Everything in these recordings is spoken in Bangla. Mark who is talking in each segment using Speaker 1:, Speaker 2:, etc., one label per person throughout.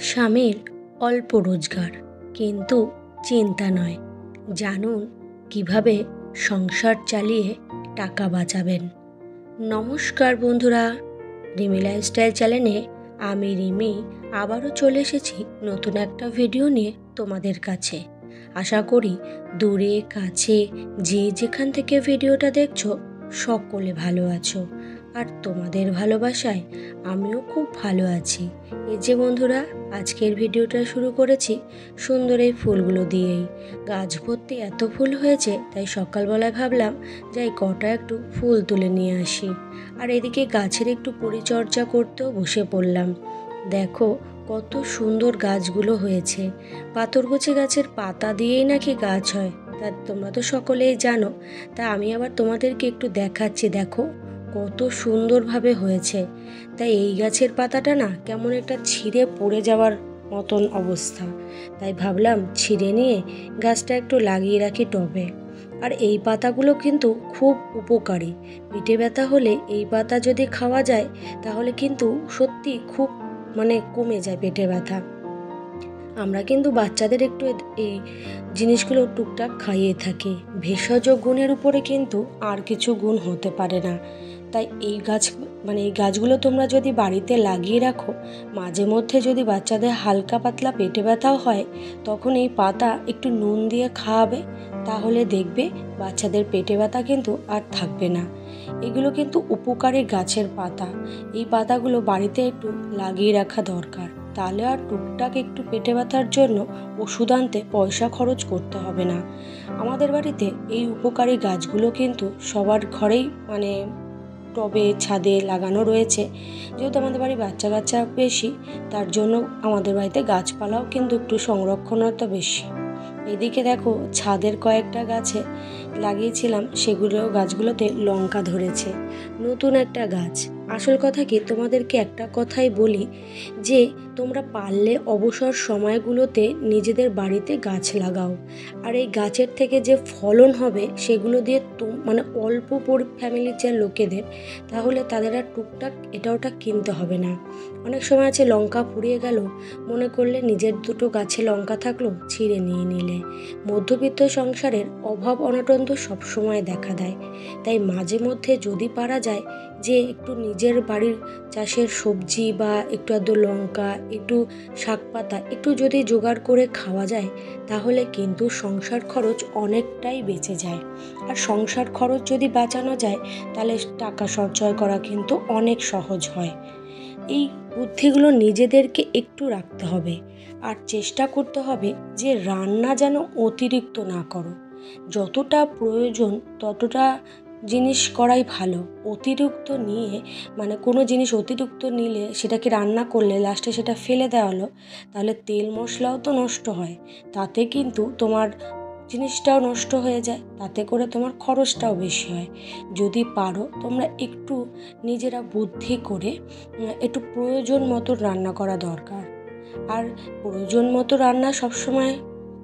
Speaker 1: স্বামীর অল্প রোজগার কিন্তু চিন্তা নয়। জানুন কিভাবে সংসার চালিয়ে টাকা বাঁচাবেন। নমস্কার বন্ধুরা, রিমি লাইফস্টাইল চ্যানেলে আমি রিমি আবারও চলে এসেছি নতুন একটা ভিডিও নিয়ে তোমাদের কাছে। আশা করি দূরে কাছে যে যেখান থেকে ভিডিওটা দেখছো সকলে ভালো আছো, আর তোমাদের ভালোবাসায় আমিও খুব ভালো আছি। এই যে বন্ধুরা, আজকের ভিডিওটা শুরু করেছি সুন্দর এই ফুলগুলো দিয়েই। গাছ ভর্তি এত ফুল হয়েছে, তাই সকালবেলায় ভাবলাম যাই কটা একটু ফুল তুলে নিয়ে আসি। আর এদিকে গাছের একটু পরিচর্যা করতেও বসে পড়লাম। দেখো কত সুন্দর গাছগুলো হয়েছে। পাথরকুচি গাছের পাতা দিয়েই নাকি গাছ হয়, তা তোমরা তো সকলেই জানো। তা আমি আবার তোমাদেরকে একটু দেখাচ্ছি, দেখো কত সুন্দরভাবে হয়েছে। তাই এই গাছের পাতাটা না কেমন একটা ছিঁড়ে পড়ে যাওয়ার মতন অবস্থা, তাই ভাবলাম ছিঁড়ে নিয়ে গাছটা একটু লাগিয়ে রাখি টবে। আর এই পাতাগুলো কিন্তু খুব উপকারী। পিঠে ব্যথা হলে এই পাতা যদি খাওয়া যায় তাহলে কিন্তু সত্যি খুব কমে যায় পেটে ব্যথা। আমরা কিন্তু বাচ্চাদের একটু এই জিনিসগুলো টুকটাক খাইয়ে থাকি। ভেষজ গুণের উপরে কিন্তু আর কিছু গুণ হতে পারে না। তাই এই গাছগুলো তোমরা যদি বাড়িতে লাগিয়ে রাখো, মাঝে মধ্যে যদি বাচ্চাদের হালকা পাতলা পেটে ব্যথাও হয়, তখন এই পাতা একটু নুন দিয়ে খাওয়াবে, তাহলে দেখবে বাচ্চাদের পেটে ব্যথা কিন্তু আর থাকবে না। এগুলো কিন্তু উপকারী গাছের পাতা। এই পাতাগুলো বাড়িতে একটু লাগিয়ে রাখা দরকার, তাহলে আর টুকটাক একটু পেটে ব্যথার জন্য ওষুধ আনতে পয়সা খরচ করতে হবে না। আমাদের বাড়িতে এই উপকারী গাছগুলো কিন্তু সবার ঘরেই টবে ছাদে লাগানো রয়েছে। যেহেতু আমাদের বাড়ি বাচ্চা কাচ্চা বেশি, তার জন্য আমাদের বাড়িতে গাছপালাও কিন্তু একটু সংরক্ষণতা বেশি। এদিকে দেখো ছাদের কয়েকটা গাছে লাগিয়েছিলাম, গাছগুলোতে লঙ্কা ধরেছে। নতুন একটা গাছ। আসল কথা কি, তোমাদেরকে একটা কথাই বলি যে তোমরা পারলে অবসর সময়গুলোতে নিজেদের বাড়িতে গাছ লাগাও। আর এই গাছের থেকে যে ফলন হবে সেগুলো দিয়ে অল্প ফ্যামিলির যে লোকেদের, তাহলে তাদের আর টুকটাক এটা ওটা কিনতে হবে না। অনেক সময় আছে লঙ্কা ফুরিয়ে গেল, মনে করলে নিজের দুটো গাছে লঙ্কা থাকলো, ছিঁড়ে নিয়ে নিলে। মধ্যবিত্ত সংসারের অভাব অনটন তো সবসময় দেখা দেয়। তাই মাঝে মধ্যে যদি পারা যায় যে একটু নিজের বাড়ির চাষের সবজি বা একটু আধটু লঙ্কা, একটু শাক পাতা একটু যদি জোগাড় করে খাওয়া যায়, তাহলে কিন্তু সংসার খরচ অনেকটাই বেঁচে যায়। আর সংসার খরচ যদি বাঁচানো যায়, তাহলে টাকা সঞ্চয় করা কিন্তু অনেক সহজ হয়। এই বুদ্ধিগুলো নিজেদেরকে একটু রাখতে হবে, আর চেষ্টা করতে হবে যে রান্না যেন অতিরিক্ত না করো। যতটা প্রয়োজন ততটা জিনিস করাই ভালো। অতিরিক্ত নিয়ে কোনো জিনিস অতিরিক্ত নিলে সেটাকে রান্না করলে লাস্টে সেটা ফেলে দেওয়া হলো, তাহলে তেল মশলাও তো নষ্ট হয়, তাতে কিন্তু তোমার জিনিসটাও নষ্ট হয়ে যায়, তাতে করে তোমার খরচটাও বেশি হয়। যদি পারো তোমরা একটু নিজেরা বুদ্ধি করে একটু প্রয়োজন মতো রান্না করা দরকার। আর প্রয়োজন মতো রান্না সবসময়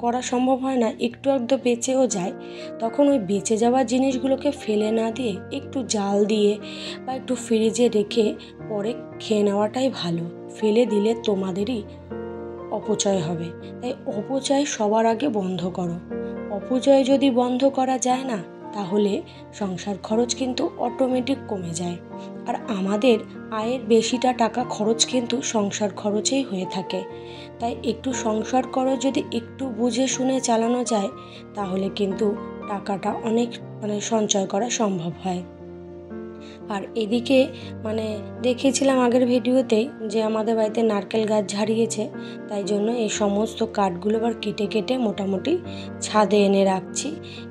Speaker 1: করা সম্ভব হয় না, একটু একটু বেঁচেও যায়, তখন ওই বেঁচে যাওয়া জিনিসগুলোকে ফেলে না দিয়ে একটু জাল দিয়ে বা একটু ফ্রিজে রেখে পরে খেয়ে নেওয়াটাই ভালো। ফেলে দিলে তোমাদেরই অপচয় হবে। তাই অপচয় সবার আগে বন্ধ করো। অপচয় যদি বন্ধ করা যায় না, তাহলে সংসার খরচ কিন্তু অটোমেটিক কমে যায়। আর আমাদের আয়ের বেশিটা টাকা খরচ কিন্তু সংসার খরচেই হয়ে থাকে। তাই একটু সংসার খরচ যদি একটু বুঝে শুনে চালানো যায়, তাহলে কিন্তু টাকাটা অনেক সঞ্চয় করা সম্ভব হয়। আর এদিকে দেখিয়েছিলাম আগের ভিডিওতেই যে আমাদের বাড়িতে নারকেল গাছ ঝাড়িয়েছে, তাই জন্য এই সমস্ত কাঠগুলো আবার কেটে কেটে মোটামুটি ছাদে এনে রাখছি।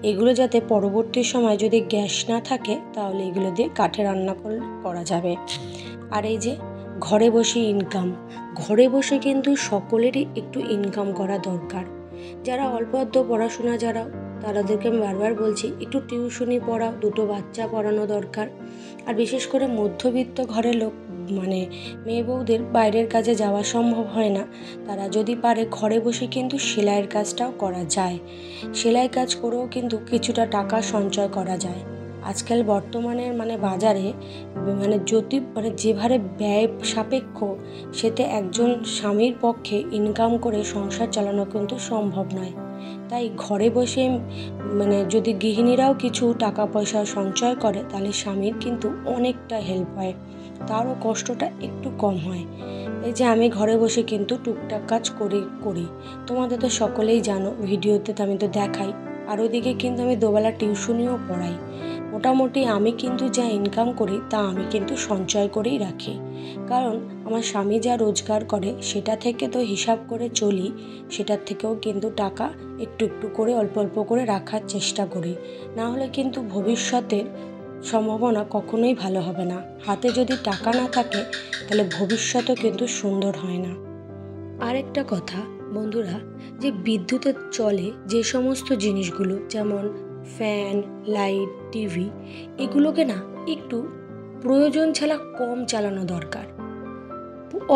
Speaker 1: এগুলো যাতে পরবর্তী সময় যদি গ্যাস না থাকে, তাহলে এগুলো দিয়ে কাঠে রান্না করা যাবে। আর এই যে ঘরে বসে ইনকাম, ঘরে বসে কিন্তু সকলেরই একটু ইনকাম করা দরকার। যারা অল্প অল্প পড়াশোনা তাদেরকে আমি বারবার বলছি একটু টিউশনি পড়াও, দুটো বাচ্চা পড়ানো দরকার। আর বিশেষ করে মধ্যবিত্ত ঘরের লোক মেয়ে বউদের বাইরের কাজে যাওয়া সম্ভব হয় না, তারা যদি পারে ঘরে বসে কিন্তু সেলাইয়ের কাজটাও করা যায়। সেলাই কাজ করেও কিন্তু কিছুটা টাকা সঞ্চয় করা যায়। আজকাল বর্তমানে বাজারে যেভাবে ব্যয় সাপেক্ষ, সেতে একজন স্বামীর পক্ষে ইনকাম করে সংসার চালানো কিন্তু সম্ভব নয়। তাই ঘরে বসে যদি গৃহিণীরাও কিছু টাকা পয়সা সঞ্চয় করে তাহলে স্বামীর কিন্তু অনেকটা হেল্প হয়, তারও কষ্টটা একটু কম হয়। এই যে আমি ঘরে বসে কিন্তু টুকটাক কাজ করি, তোমাদের তো সকলেই জানো, ভিডিওতে তো আমি তো দেখাই। আর ওইদিকে কিন্তু আমি দুবেলা টিউশনিও পড়াই। মোটামুটি আমি কিন্তু যা ইনকাম করি তা আমি কিন্তু সঞ্চয় করেই রাখি, কারণ আমার স্বামী যা রোজগার করে সেটা থেকে তো হিসাব করে চলি, সেটার থেকেও কিন্তু টাকা একটু একটু করে অল্প অল্প করে রাখার চেষ্টা করি। না হলে কিন্তু ভবিষ্যতের সম্ভাবনা কখনোই ভালো হবে না। হাতে যদি টাকা না থাকে তাহলে ভবিষ্যতও কিন্তু সুন্দর হয় না। আরেকটা কথা বন্ধুরা, যে বিদ্যুতের চলে যে সমস্ত জিনিসগুলো, যেমন ফ্যান, লাইট, টিভি, এগুলোকে না একটু প্রয়োজন ছাড়া কম চালানো দরকার।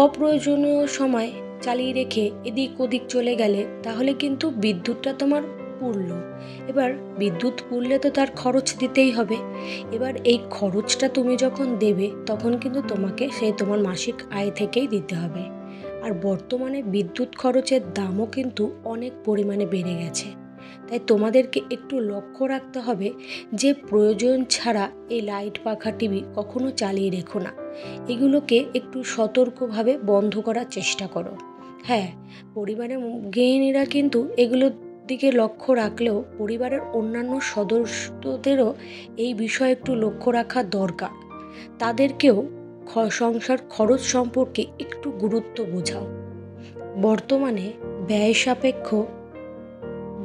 Speaker 1: অপ্রয়োজনীয় সময় চালিয়ে রেখে এদিক ওদিক চলে গেলে তাহলে কিন্তু বিদ্যুৎটা তোমার পুড়ল। এবার বিদ্যুৎ পুড়লে তো তার খরচ দিতেই হবে। এবার এই খরচটা তুমি যখন দেবে তখন কিন্তু তোমাকে তোমার মাসিক আয় থেকেই দিতে হবে। আর বর্তমানে বিদ্যুৎ খরচের দামও কিন্তু অনেক পরিমাণে বেড়ে গেছে। তাই তোমাদেরকে একটু লক্ষ্য রাখতে হবে যে প্রয়োজন ছাড়া এই লাইট, পাখা, টিভি কখনো চালিয়ে রেখো না। এগুলোকে একটু সতর্কভাবে বন্ধ করার চেষ্টা করো। হ্যাঁ, পরিবারের গৃহিণীরা কিন্তু এগুলোর দিকে লক্ষ্য রাখলেও পরিবারের অন্যান্য সদস্যদেরও এই বিষয়ে একটু লক্ষ্য রাখা দরকার। তাদেরকেও সংসার খরচ সম্পর্কে একটু গুরুত্ব বোঝাও। বর্তমানে ব্যয় সাপেক্ষ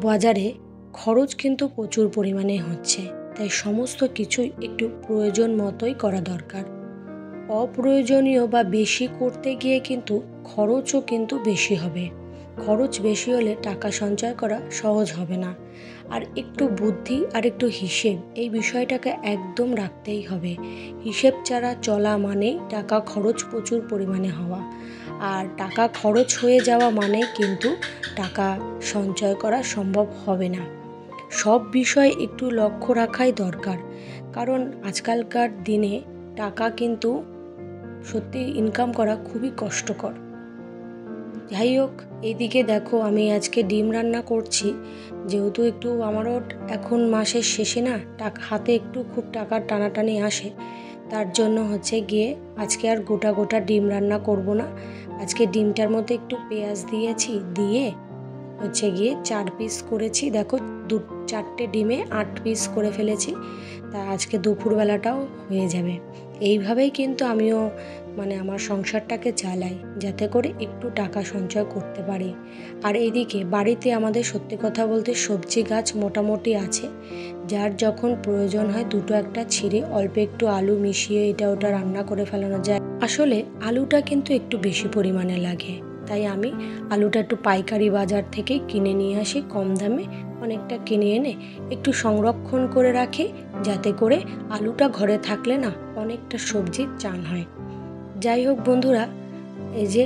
Speaker 1: বাজারে খরচ কিন্তু প্রচুর পরিমাণে হচ্ছে, তাই সমস্ত কিছুই একটু প্রয়োজন মতোই করা দরকার। অপ্রয়োজনীয় বা বেশি করতে গিয়ে কিন্তু খরচও কিন্তু বেশি হবে। খরচ বেশি হলে টাকা সঞ্চয় করা সহজ হবে না। আর একটু বুদ্ধি আর একটু হিসেব, এই বিষয়টাকে একদম রাখতেই হবে। হিসেব ছাড়া চলা মানেই টাকা খরচ প্রচুর পরিমাণে হওয়া, আর টাকা খরচ হয়ে যাওয়া মানে কিন্তু টাকা সঞ্চয় করা সম্ভব হবে না। সব বিষয়ে একটু লক্ষ্য রাখাই দরকার, কারণ আজকালকার দিনে টাকা কিন্তু সত্যি ইনকাম করা খুবই কষ্টকর। যাই হোক, এইদিকে দেখো আমি আজকে ডিম রান্না করছি, যেহেতু একটু আমারও এখন মাসের শেষে না হাতে একটু খুব টাকার টানাটানি আসে, তার জন্য গিয়ে আজকে আর গোটা গোটা ডিম রান্না করব না। আজকে ডিমটার মধ্যে একটু পেঁয়াজ দিয়েছি, দিয়ে গিয়ে 4 পিস করেছি। দেখো 4টে ডিমে 8 পিস করে ফেলেছি। তা আজকে দুপুরবেলাটাও হয়ে যাবে। এইভাবেই কিন্তু আমিও আমার সংসারটাকে চালাই, যাতে করে একটু টাকা সঞ্চয় করতে পারি। আর এইদিকে বাড়িতে আমাদের সত্যি কথা বলতে সবজি গাছ মোটামুটি আছে, যার যখন প্রয়োজন হয় দুটো একটা ছিঁড়ে অল্প একটু আলু মিশিয়ে এটা ওটা রান্না করে ফেলানো যায়। আসলে আলুটা কিন্তু একটু বেশি পরিমাণে লাগে, তাই আমি আলুটা একটু পাইকারি বাজার থেকে কিনে নিয়ে আসি কম দামে, অনেকটা কিনে এনে একটু সংরক্ষণ করে রাখি, যাতে করে আলুটা ঘরে থাকলে না অনেকটা সবজির চান হয়। যাই হোক বন্ধুরা, এই যে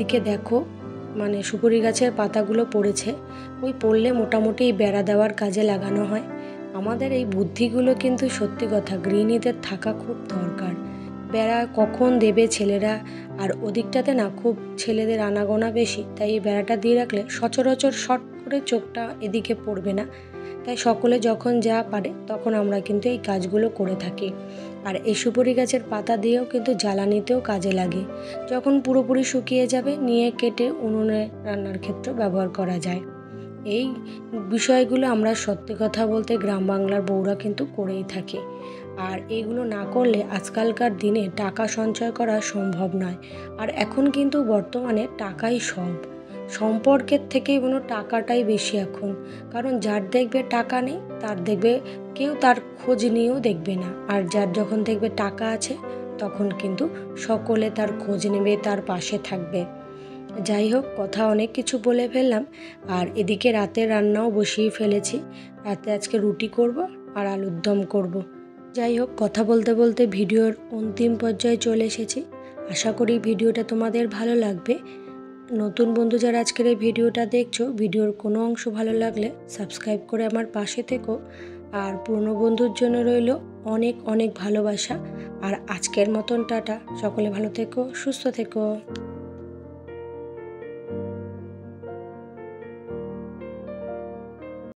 Speaker 1: দিকে দেখো সুপারি গাছের পাতাগুলো পড়েছে, ওই পড়লে মোটামুটি বেড়া দেওয়ার কাজে লাগানো হয়। আমাদের এই বুদ্ধিগুলো কিন্তু সত্যি কথা গৃহিণীদের থাকা খুব দরকার। বেড়া কখন দেবে ছেলেরা, আর ওদিকটাতে না খুব ছেলেদের আনাগোনা বেশি, তাই এই বেড়াটা দিয়ে রাখলে সচরাচর শর্ট করে চোখটা এদিকে পড়বে না। তাই সকলে যখন যা পারে তখন আমরা কিন্তু এই কাজগুলো করে থাকি। আর এই সুপারি গাছের পাতা দিয়েও কিন্তু জ্বালানিতেও কাজে লাগে। যখন পুরোপুরি শুকিয়ে যাবে নিয়ে কেটে উনুনে রান্নার ক্ষেত্রে ব্যবহার করা যায়। এই বিষয়গুলো আমরা সত্যি কথা বলতে গ্রাম বাংলার বউরা কিন্তু করেই থাকে। আর এইগুলো না করলে আজকালকার দিনে টাকা সঞ্চয় করা সম্ভব নয়। আর এখন কিন্তু বর্তমানে টাকাই সব, সম্পর্কের থেকেই টাকাটাই বেশি এখন। কারণ যার দেখবে টাকা নেই তার দেখবে কেউ তার খোঁজ নিয়েও দেখবে না, আর যার যখন দেখবে টাকা আছে তখন কিন্তু সকলে তার খোঁজ নেবে, তার পাশে থাকবে। যাই হোক, কথা অনেক কিছু বলে ফেললাম। আর এদিকে রাতের রান্নাও বসিয়ে ফেলেছি। রাতে আজকে রুটি করব আর আলুর দম করব। যাই হোক, কথা বলতে বলতে ভিডিওর অন্তিম পর্যায়ে চলে এসেছি। আশা করি ভিডিওটা তোমাদের ভালো লাগবে। নতুন বন্ধু যারা আজকের এই ভিডিওটা দেখছো, ভিডিওর কোনো অংশ ভালো লাগলে সাবস্ক্রাইব করে আমার পাশে থেকো। আর পুরনো বন্ধুর জন্য রইল অনেক অনেক ভালোবাসা। আর আজকের মতন টাটা, সকলে ভালো থেকো, সুস্থ থেকো।